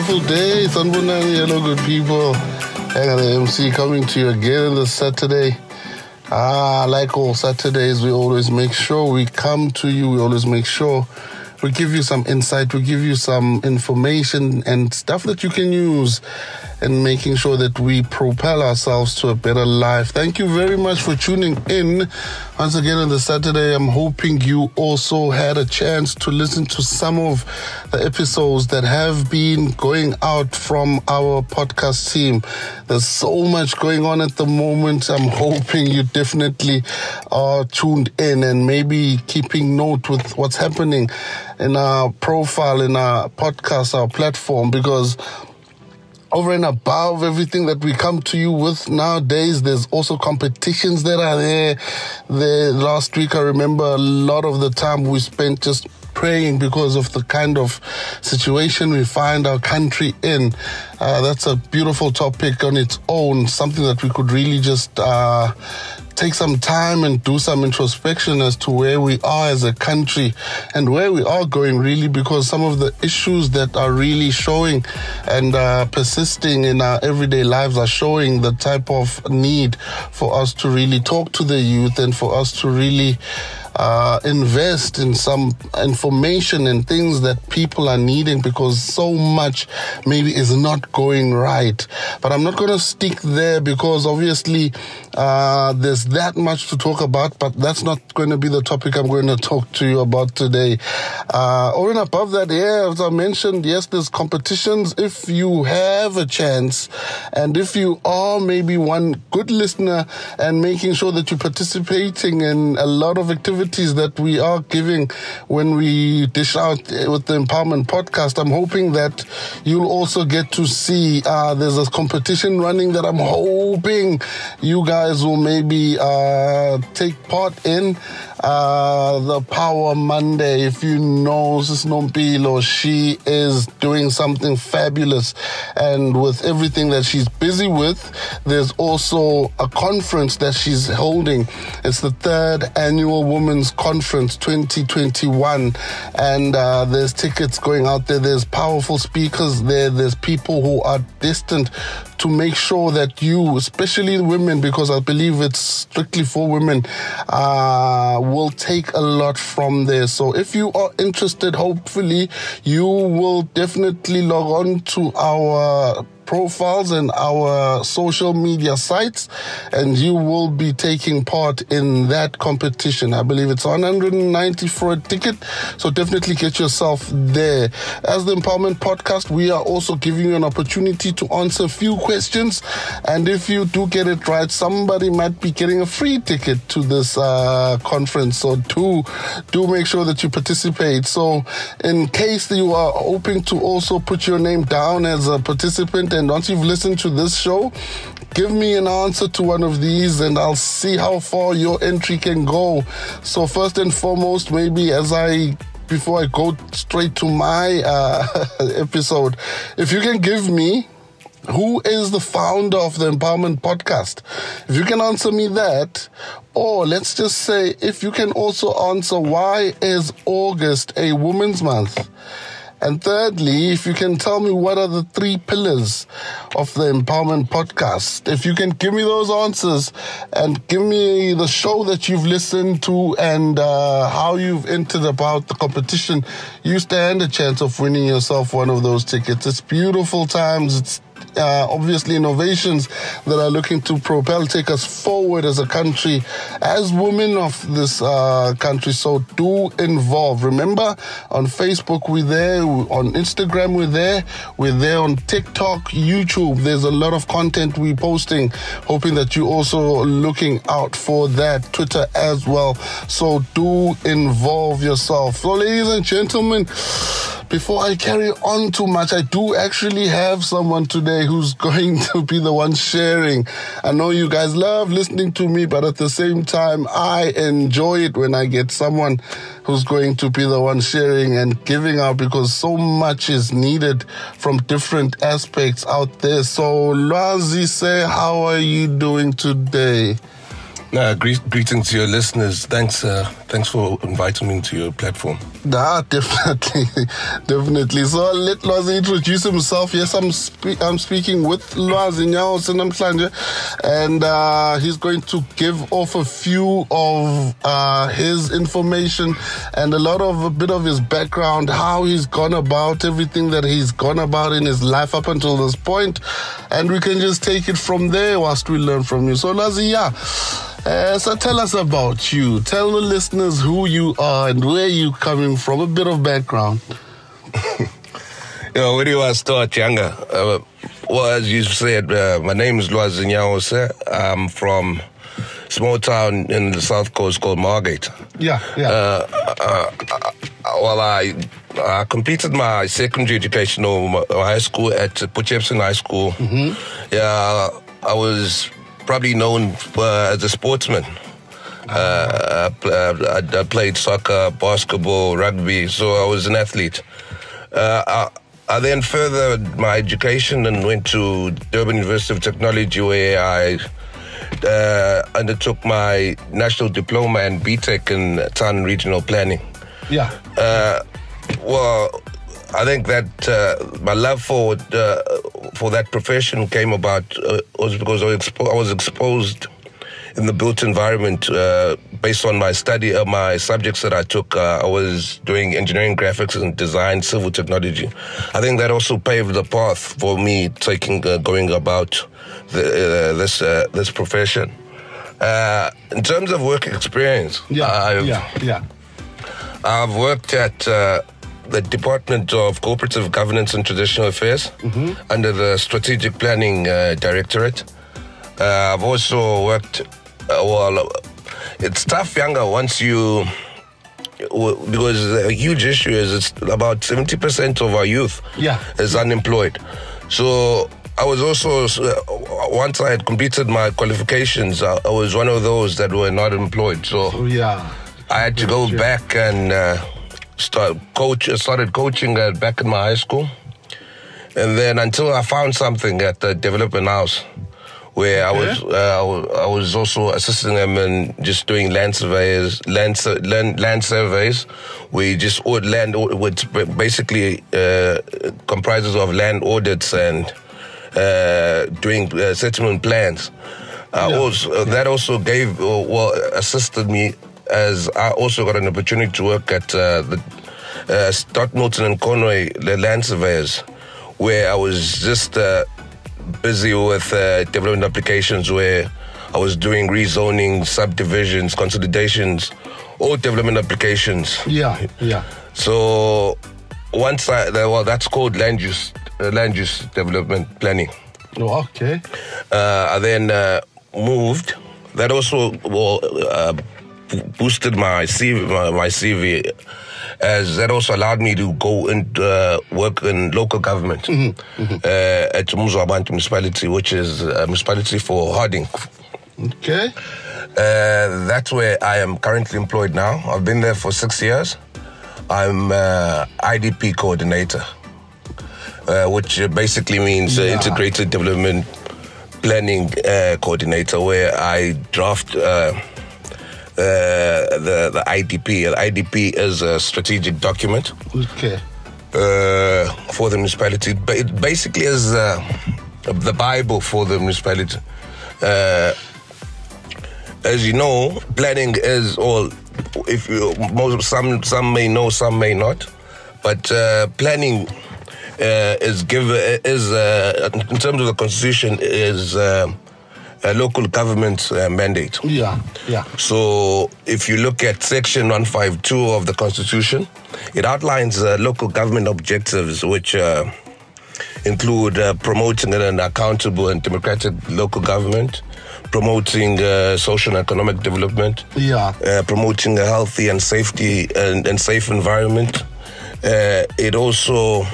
wonderful day. Sanbonani, hello, good people. Yanga The MC coming to you again this Saturday. Like all Saturdays, we always make sure we come to you. We always make sure we give you some insight. We give you some information and stuff that you can use in making sure that we propel ourselves to a better life. Thank you very much for tuning in. Once again on the Saturday, I'm hoping you also had a chance to listen to some of the episodes that have been going out from our podcast team. There's so much going on at the moment. I'm hoping you definitely are tuned in and maybe keeping note with what's happening in our profile, in our podcast, our platform, because over and above everything that we come to you with nowadays, there's also competitions that are there. Last week, I remember a lot of the time we spent just praying because of the kind of situation we find our country in. That's a beautiful topic on its own, something that we could really just take some time and do some introspection as to where we are as a country and where we are going, really, because some of the issues that are really showing and persisting in our everyday lives are showing the type of need for us to really talk to the youth and for us to really invest in some information and things that people are needing, because so much maybe is not going right. But I'm not going to stick there, because obviously there's that much to talk about, but that's not going to be the topic I'm going to talk to you about today. Over and above that, as I mentioned, yes, there's competitions. If you have a chance and if you are maybe one good listener and making sure that you're participating in a lot of activities that we are giving when we dish out with the Empowerment Podcast, I'm hoping that you'll also get to see there's a competition running that I'm hoping you guys will maybe take part in. The Power Monday. If you know Sis Nompilo, she is doing something fabulous, and with everything that she's busy with, there's also a conference that she's holding. It's the 3rd Annual Women's Conference 2021, and there's tickets going out there. There's powerful speakers there. There's people who are destined to make sure that you, especially women, because I believe it's strictly for women, will take a lot from there. So if you are interested, hopefully you will definitely log on to our profiles and our social media sites, and you will be taking part in that competition. I believe it's 190 for a ticket, so definitely get yourself there. As the Empowerment Podcast, we are also giving you an opportunity to answer a few questions, and if you do get it right, somebody might be getting a free ticket to this conference. So do make sure that you participate. So in case you are hoping to also put your name down as a participant, and once you've listened to this show, give me an answer to one of these and I'll see how far your entry can go. So first and foremost, maybe before I go straight to my episode, if you can give me who is the founder of the Empowerment Podcast, if you can answer me that, or let's just say if you can also answer why is August a Women's Month. And thirdly, if you can tell me what are the 3 pillars of the Empowerment Podcast. If you can give me those answers and give me the show that you've listened to and how you've entered about the competition, you stand a chance of winning yourself one of those tickets. It's beautiful times. It's obviously innovations that are looking to take us forward as a country, as women of this country. So do involve. Remember, on Facebook we're there, on Instagram we're there on TikTok, YouTube. There's a lot of content we're posting, hoping that you're also looking out for that. Twitter as well. So do involve yourself. So ladies and gentlemen, before I carry on too much, I do actually have someone today who's going to be the one sharing. I know you guys love listening to me, but at the same time, I enjoy it when I get someone who's going to be the one sharing and giving out, because so much is needed from different aspects out there. So, Lwazi, say, how are you doing today? Greetings to your listeners. Thanks for inviting me to your platform. Nah, definitely, definitely. So let Lwazi introduce himself. Yes, I'm speaking with Lwazi Nyawo namhlanje, and he's going to give off a few of his information and a bit of his background, how he's gone about everything that he's gone about in his life up until this point, and we can just take it from there whilst we learn from you. So Lwazi, yeah. So tell us about you. Tell the listeners who you are and where you're coming from. A bit of background. Where do I start, Yanga? Well, as you said, my name is Lwazi Nyawo. I'm from a small town in the south coast called Margate. Yeah. Well, I completed my secondary education or my high school at Potchefstroom High School. Mm-hmm. Yeah, I was probably known as a sportsman. I played soccer, basketball, rugby, so I was an athlete. I then furthered my education and went to Durban University of Technology, where I undertook my national diploma and BTEC in town and regional planning. Yeah. Well, I think that my love for that profession came about was because I was exposed in the built environment based on my study of my subjects that I took. I was doing engineering, graphics, and design, civil technology. I think that also paved the path for me going about this profession. In terms of work experience, I've worked at the Department of Cooperative Governance and Traditional Affairs under the Strategic Planning Directorate. I've also worked, it's tough, Yanga, because a huge issue is it's about 70% of our youth is unemployed. So I was also, once I had completed my qualifications, I was one of those that were not employed. So I had to go back and started coaching back in my high school, and then until I found something at the development house, where I was also assisting them in just doing land surveys. We just land, which basically comprises of land audits and doing settlement plans. That also assisted me, as I also got an opportunity to work at the Stock Milton and Conway, the land surveyors, where I was just busy with development applications, where I was doing rezoning, subdivisions, consolidations, all development applications. So once that's called land use development planning. Oh, okay. I then moved. That also boosted my CV, as that also allowed me to go and work in local government at Muzwabantu municipality, which is a municipality for Harding. Okay. That's where I am currently employed now. I've been there for 6 years. I'm IDP coordinator, which basically means integrated development planning coordinator, where I draft the IDP. The IDP is a strategic document for the municipality. But it basically is the Bible for the municipality. As you know, planning is all. Some may know, some may not, but planning is in terms of the Constitution, is a local government mandate. So if you look at Section 152 of the Constitution, it outlines local government objectives, which include promoting an accountable and democratic local government, promoting social and economic development, promoting a healthy and safe environment. It also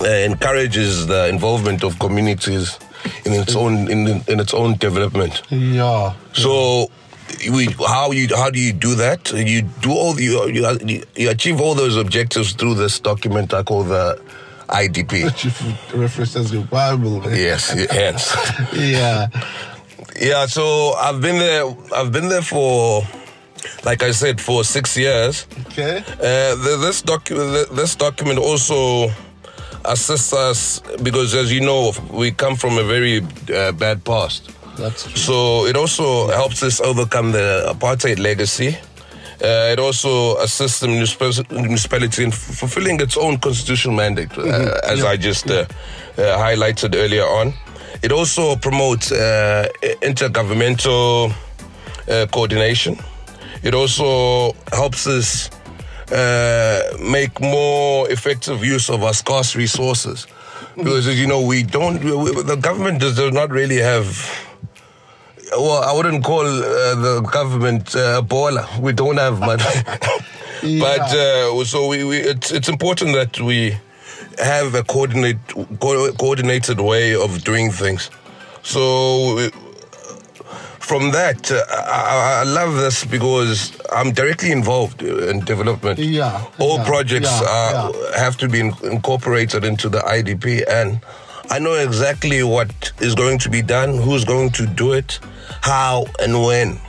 encourages the involvement of communities in its own development. So how do you do that? You do you achieve all those objectives through this document I call the IDP. Which you reference as your Bible. Yes, hence. So I've been there for like I said, for 6 years. Okay. This document also assists us because, as you know, we come from a very bad past. That's true. So it also helps us overcome the apartheid legacy. It also assists the municipality in fulfilling its own constitutional mandate, as I just highlighted earlier on. It also promotes intergovernmental coordination. It also helps us make more effective use of our scarce resources. Because, as you know, the government does not really have... Well, I wouldn't call the government a baller. We don't have money. But so it's important that we have a coordinated way of doing things. So from that, I love this because I'm directly involved in development. All projects have to be incorporated into the IDP, and I know exactly what is going to be done, who's going to do it, how and when.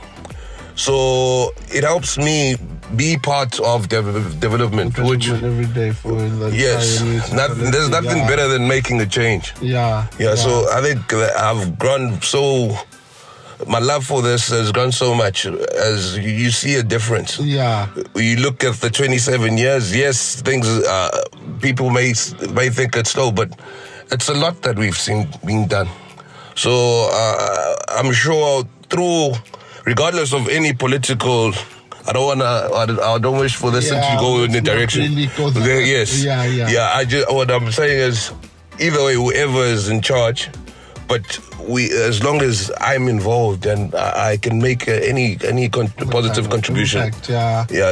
So it helps me be part of development, which every day for the there's nothing better than making a change. So I think I've grown so. My love for this has grown so much as you see a difference. You look at the 27 years. Yes, things people may think it's slow, but it's a lot that we've seen being done. So I'm sure regardless of any political, I don't wish for this to go in the direction. Really what I'm saying is, either way, whoever is in charge, but as long as I'm involved and I can make any positive contribution. Impact,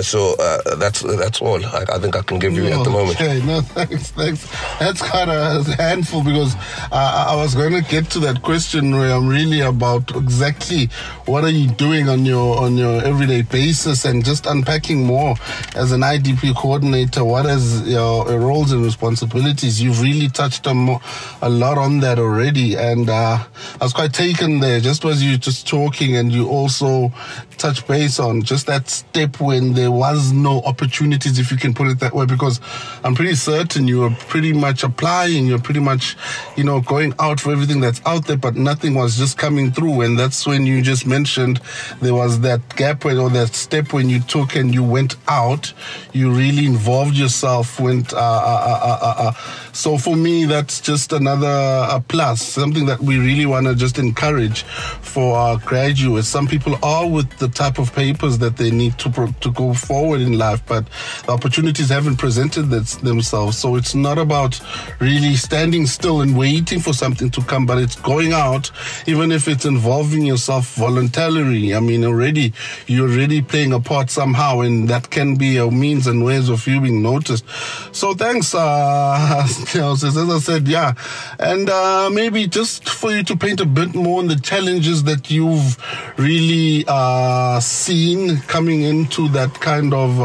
So that's all I think I can give you at the moment. Okay, no, thanks. That's kind of a handful because I was going to get to that question where I'm really about exactly what are you doing on your everyday basis, and just unpacking more as an IDP coordinator. What is your roles and responsibilities? You've really touched on a lot on that already, and I was quite taken there just as you just talking, and you also touch base on just that step when there was no opportunities, if you can put it that way, because I'm pretty certain you were pretty much applying, you're pretty much, going out for everything that's out there, but nothing was just coming through. And that's when you just mentioned there was that gap or that step when you took and you went out, you really involved yourself, so for me, that's just another plus, something that we really want to just encourage for our graduates. Some people are with the type of papers that they need to go forward in life, but the opportunities haven't presented themselves. So it's not about really standing still and waiting for something to come, but it's going out, even if it's involving yourself voluntarily. I mean, you're already playing a part somehow, and that can be a means and ways of you being noticed. So thanks, as I said, and maybe just for you to paint a bit more on the challenges that you've really seen coming into that kind of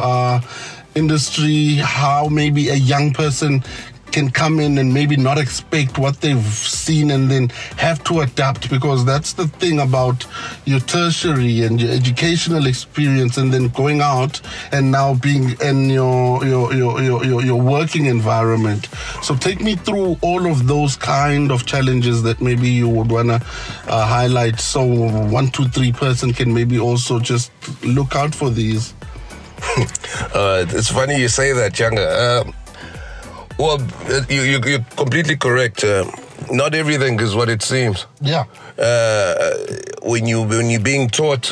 industry, how maybe a young person can come in and maybe not expect what they've seen and then have to adapt, because that's the thing about your tertiary and your educational experience and then going out and now being in your working environment. So take me through all of those kind of challenges that maybe you would want to highlight, so 1, 2, 3 person can maybe also just look out for these. It's funny you say that, Yanga. Well, you're completely correct. Not everything is what it seems. When you're being taught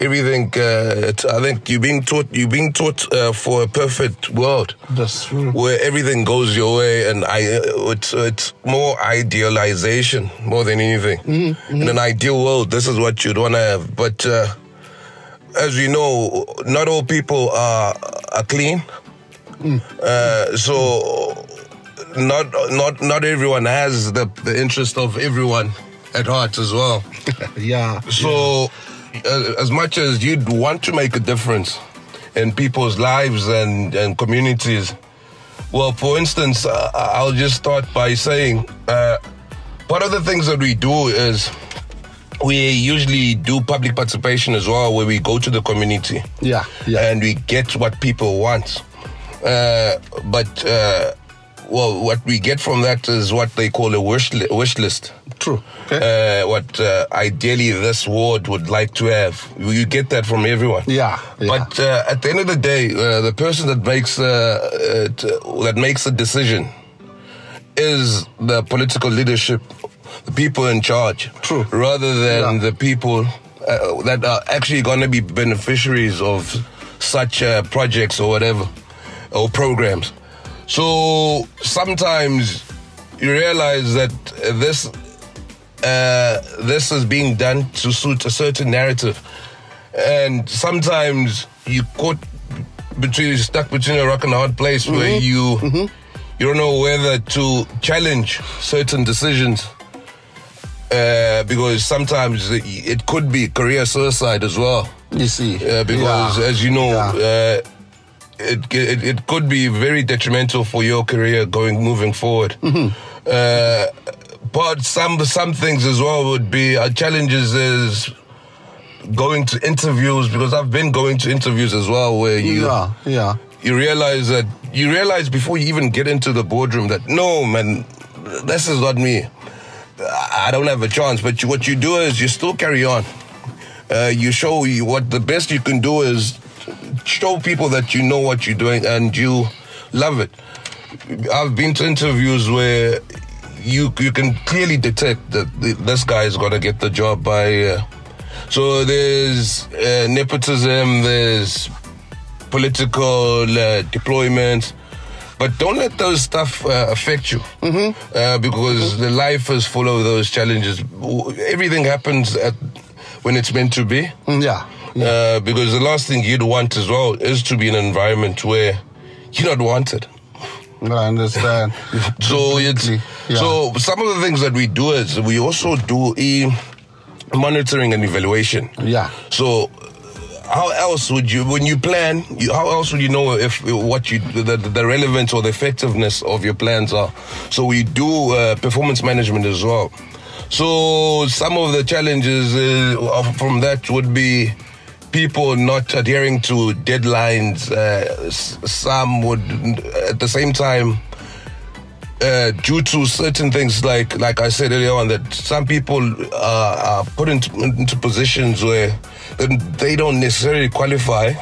everything, I think you're being taught for a perfect world. That's true. Where everything goes your way, and it's more idealization more than anything. In an ideal world, this is what you'd want to have. But as you know, not all people are clean. So not everyone has the interest of everyone at heart as well. So as much as you'd want to make a difference in people's lives and communities, well, for instance, I'll just start by saying one of the things that we do is we usually do public participation as well, where we go to the community. Yeah. And we get what people want. Well, what we get from that is what they call a wish list. True. Okay. What ideally this ward would like to have. You get that from everyone. Yeah. But at the end of the day, the person that makes the decision is the political leadership, the people in charge. True. Rather than the people that are actually going to be beneficiaries of such projects or whatever, or programs. So sometimes you realize that this is being done to suit a certain narrative, and sometimes you're stuck between a rock and a hard place where you don't know whether to challenge certain decisions, because sometimes it could be career suicide as well. You see, because as you know. It could be very detrimental for your career moving forward. But some things as well would be challenges is going to interviews, because I've been going to interviews as well, where you realize before you even get into the boardroom that no man, this is not me. I don't have a chance. But what you do is you still carry on. You show what the best you can do is show people that you know what you're doing and you love it. I've been to interviews where you can clearly detect that this guy is going to get the job by... So there's nepotism, there's political deployment, but don't let those stuff affect you, because the life is full of those challenges. Everything happens when it's meant to be. Because the last thing you'd want as well is to be in an environment where you're not wanted. I understand. So so some of the things that we do is we also do monitoring and evaluation. Yeah. So how else would you, when you plan, how else would you know if the relevance or the effectiveness of your plans are? So we do performance management as well. So some of the challenges from that would be people not adhering to deadlines. Some would, at the same time, due to certain things, like I said earlier on, that some people are put into positions where they don't necessarily qualify,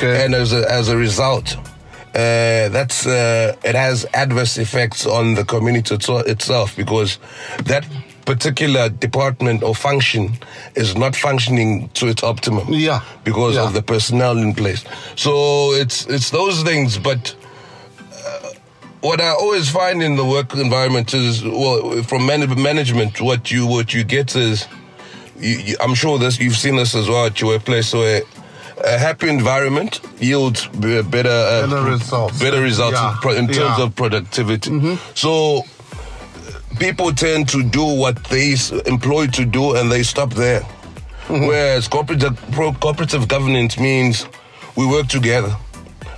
and as a result, it has adverse effects on the community itself, because that particular department or function is not functioning to its optimum because of the personnel in place. So it's those things. But what I always find in the work environment is, well, from management, what you get is, I'm sure you've seen this as well at your workplace, where a happy environment yields better results in terms of productivity. So people tend to do what they employed to do, and they stop there. Whereas cooperative governance means we work together.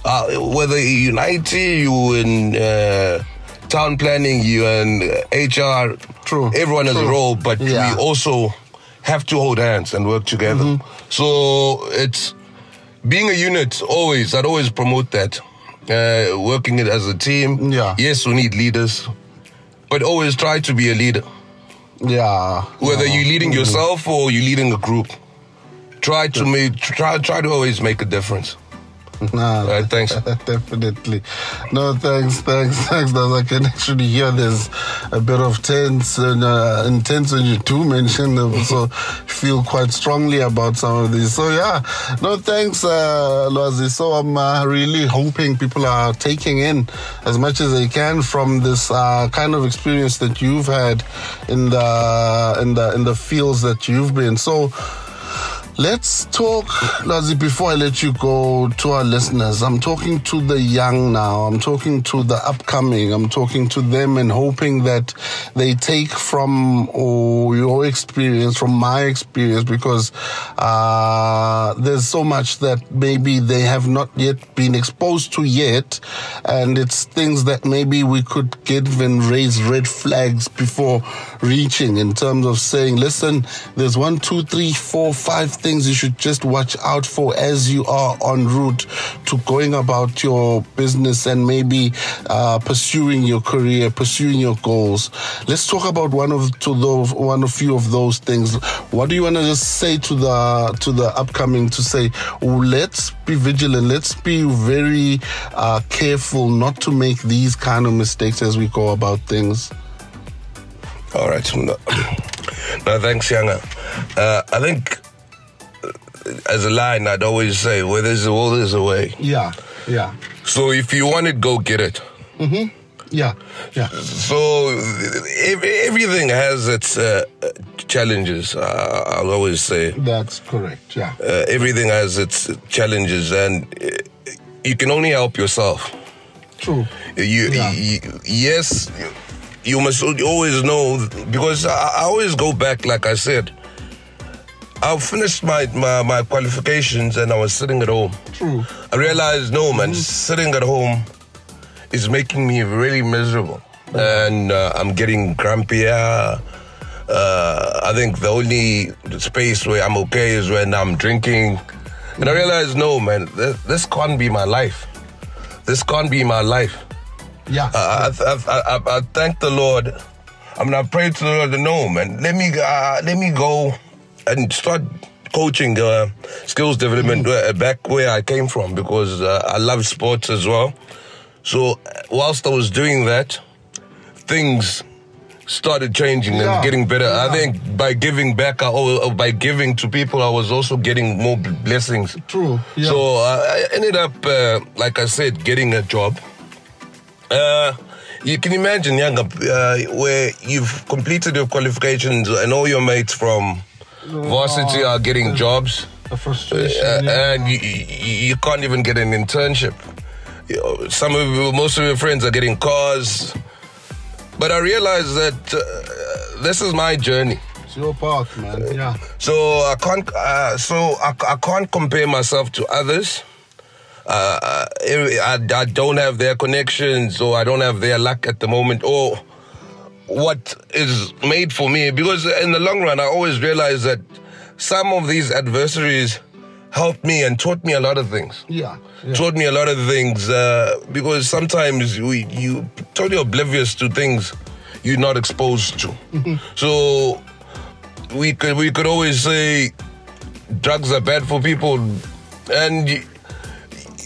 Whether you in IT, you in town planning, you in HR, everyone has a role, but we also have to hold hands and work together. So it's being a unit. I'd always promote that. Working it as a team. Yes, we need leaders, but always try to be a leader. Whether you're leading yourself or you're leading a group, try to always make a difference. Thanks. Definitely. No, thanks. I can actually hear there's a bit of intense when you do mention them, so feel quite strongly about some of these. So no, thanks, Lwazi. So I'm really hoping people are taking in as much as they can from this kind of experience that you've had in the fields that you've been. So Let's talk, Lazi, before I let you go, to our listeners. I'm talking to the young now. I'm talking to the upcoming. I'm talking to them and hoping that they take from your experience, from my experience, because there's so much that maybe they have not yet been exposed to yet. And it's things that maybe we could give and raise red flags before reaching, in terms of saying, listen, there's 1, 2, 3, 4, 5 things you should just watch out for as you are en route to going about your business and maybe pursuing your career, pursuing your goals. Let's talk about one or few of those things. What do you want to just say to the upcoming, to say, let's be vigilant, let's be very careful not to make these kind of mistakes as we go about things? All right. No, thanks, Yanga. I think, as a line, I'd always say, where there's a will, there's a way. Yeah. So if you want it, go get it. Mm-hmm. Yeah. So everything has its challenges, I'll always say. That's correct, yeah. Everything has its challenges, and you can only help yourself. True. Yes, you must always know, because I always go back, like I said, I finished my qualifications and I was sitting at home. True. I realized, no, man, sitting at home is making me really miserable. And I'm getting grumpier. I think the only space where I'm okay is when I'm drinking. And I realized, no, man, this can't be my life. This can't be my life. Yeah. I thank the Lord. I mean, I prayed to the Lord, no, man, let me go and start coaching skills development back where I came from, because I love sports as well. So whilst I was doing that, things started changing and getting better. Yeah. I think by giving back, by giving to people, I was also getting more blessings. True. Yeah. So I ended up, like I said, getting a job. You can imagine, Yanga, where you've completed your qualifications and all your mates from varsity are getting jobs. The frustration. And you can't even get an internship. Most of your friends are getting cars. But I realized that this is my journey. It's your path, man. Yeah. So I can't compare myself to others. I don't have their connections, or I don't have their luck at the moment, or what is made for me. Because in the long run, I always realize that some of these adversaries helped me and taught me a lot of things. Yeah. Taught me a lot of things, because sometimes you're totally oblivious to things you're not exposed to. So we could always say drugs are bad for people, and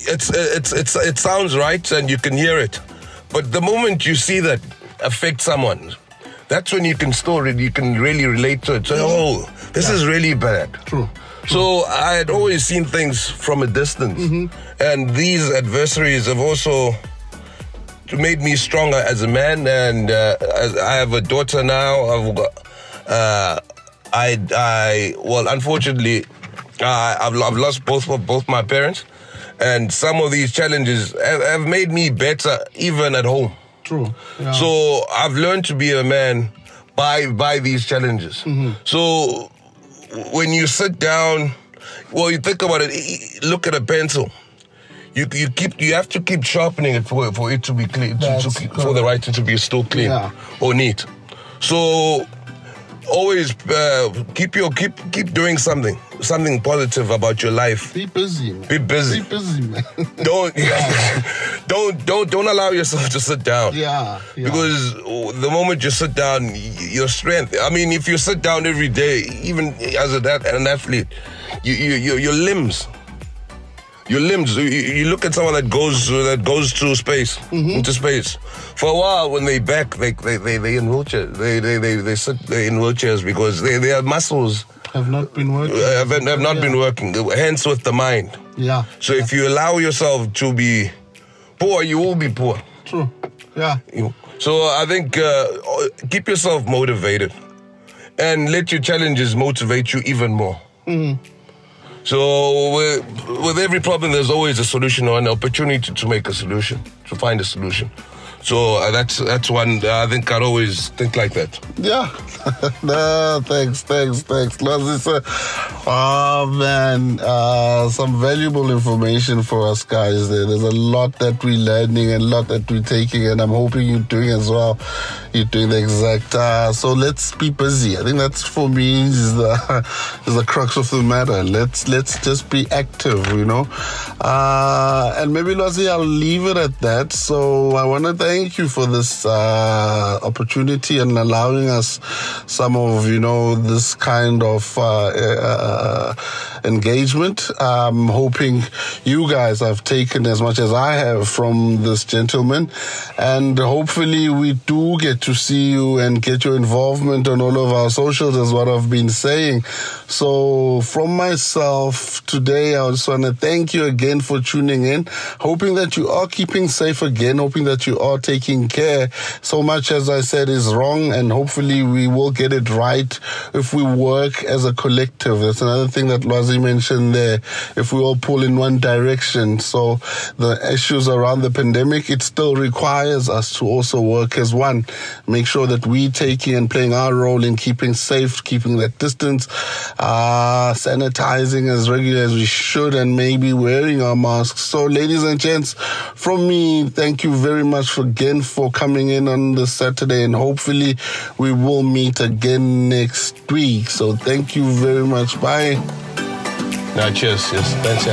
it sounds right and you can hear it, but the moment you see that affect someone, that's when you can really relate to it. So, this is really bad. True. So I had always seen things from a distance, and these adversaries have also made me stronger as a man. And I have a daughter now. Unfortunately, I've lost both my parents. And some of these challenges have made me better even at home. True. Yeah. So I've learned to be a man by these challenges. So when you sit down, you think about it, look at a pencil. You have to keep sharpening it for it to be clean, for the writing to be still clean or neat. So always keep doing something positive about your life. Be busy, man. Be busy, man. Don't allow yourself to sit down. Yeah. Because the moment you sit down, your strength. I mean, if you sit down every day, even as an athlete, your limbs. Your limbs. You look at someone that goes to space, into space. For a while, when they back, they in wheelchairs. They sit in wheelchairs because their muscles have not been working. Have not been working. Hence, with the mind. Yeah. So if you allow yourself to be poor, you will be poor. True. Yeah. So I think keep yourself motivated, and let your challenges motivate you even more. So with every problem, there's always a solution or an opportunity to make a solution, to find a solution. So that's one. I think I'd always think like that. Yeah. No, thanks. Oh man, some valuable information for us guys there. There's a lot that we're learning and a lot that we're taking, and I'm hoping you're doing as well. You're doing the exact. So let's be busy. I think that's for me is the crux of the matter. Let's just be active, you know. And maybe Lozi, I'll leave it at that. So I want to thank you for this opportunity and allowing us some of, you know, this kind of engagement. I'm hoping you guys have taken as much as I have from this gentleman, and hopefully we do get to see you and get your involvement on all of our socials, as what I've been saying. So from myself today, I just want to thank you again for tuning in, hoping that you are keeping safe again, hoping that you are taking care. So much, as I said, is wrong, and hopefully we will get it right if we work as a collective. That's another thing that Lwazi mentioned there. If we all pull in one direction. So the issues around the pandemic, it still requires us to also work as one. Make sure that we taking and playing our role in keeping safe, keeping that distance, sanitizing as regular as we should, and maybe wearing our masks. So ladies and gents, from me, thank you very much again for coming in on this Saturday, and hopefully we will meet again next week. So thank you very much. Bye. Cheers. Yes. Thanks,